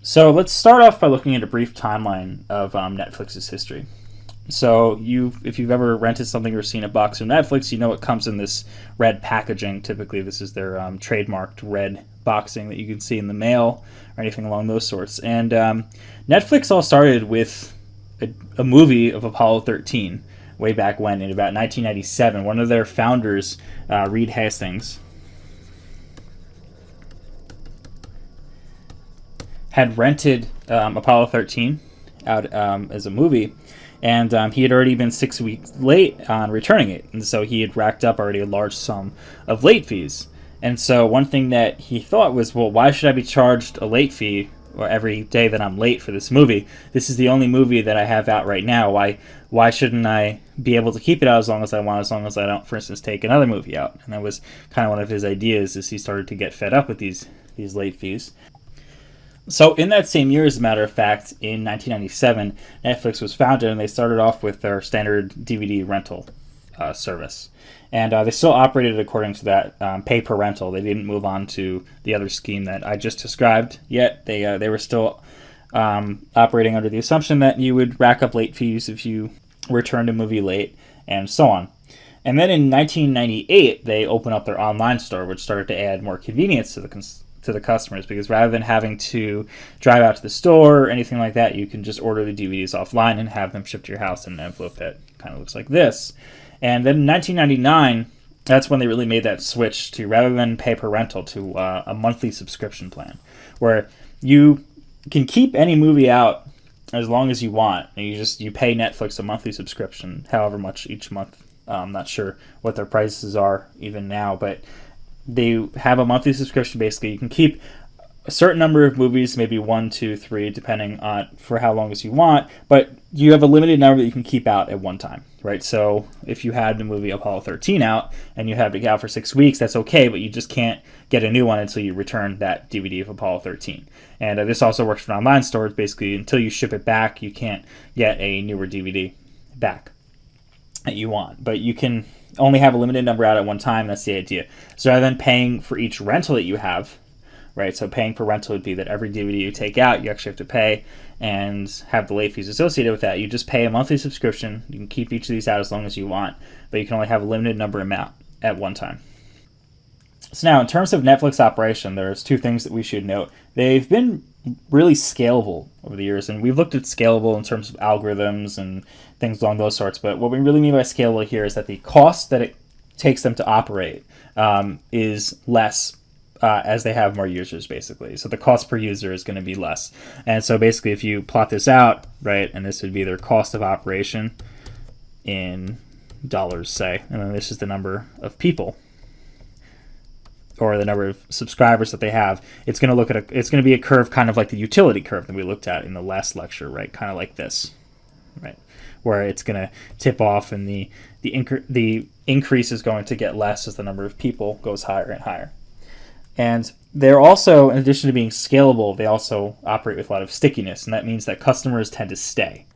So let's start off by looking at a brief timeline of Netflix's history. So if you've ever rented something or seen a box of Netflix, you know it comes in this red packaging. Typically, this is their trademarked red boxing that you can see in the mail or anything along those sorts. And Netflix all started with a movie of Apollo 13 way back when in about 1997. One of their founders, Reed Hastings, had rented Apollo 13 out as a movie, and he had already been 6 weeks late on returning it, and so he had racked up already a large sum of late fees. And so one thing that he thought was, well, why should I be charged a late fee every day that I'm late for this movie? This is the only movie that I have out right now. Why shouldn't I be able to keep it out as long as I want, as long as I don't, for instance, take another movie out? And that was kind of one of his ideas, as he started to get fed up with these late fees. So in that same year, as a matter of fact, in 1997, Netflix was founded, and they started off with their standard DVD rental service. And they still operated according to that pay per rental. They didn't move on to the other scheme that I just described yet. They were still operating under the assumption that you would rack up late fees if you returned a movie late, and so on. And then in 1998, they opened up their online store, which started to add more convenience to the customers, because rather than having to drive out to the store or anything like that, you can just order the DVDs offline and have them shipped to your house in an envelope that kind of looks like this. And then in 1999, that's when they really made that switch to, rather than pay per rental, to a monthly subscription plan, where you can keep any movie out as long as you want, and you pay Netflix a monthly subscription, however much each month. I'm not sure what their prices are even now, but they have a monthly subscription. Basically, you can keep a certain number of movies, maybe 1, 2, 3, depending on for how long as you want, but you have a limited number that you can keep out at one time, right? So if you had the movie Apollo 13 out and you have it out for 6 weeks, that's okay, but you just can't get a new one until you return that DVD of Apollo 13. And this also works for online stores. Basically, until you ship it back, you can't get a newer DVD back that you want, but you can only have a limited number out at one time. That's the idea. So rather than paying for each rental that you have, right? So paying per rental would be that every DVD you take out, you actually have to pay and have the late fees associated with that. You just pay a monthly subscription. You can keep each of these out as long as you want, but you can only have a limited number amount at one time. So now, in terms of Netflix operation, there's two things that we should note. They've been really scalable over the years, and we've looked at scalable in terms of algorithms and things along those sorts, but what we really mean by scalable here is that the cost that it takes them to operate is less as they have more users, basically. So the cost per user is going to be less. And so basically, if you plot this out, right, and this would be their cost of operation in dollars, say, and then this is the number of people or the number of subscribers that they have, it's going to be a curve kind of like the utility curve that we looked at in the last lecture, right? Kind of like this, right? Where it's going to tip off, and the increase is going to get less as the number of people goes higher and higher. And they're also, in addition to being scalable, they also operate with a lot of stickiness, and that means that customers tend to stay.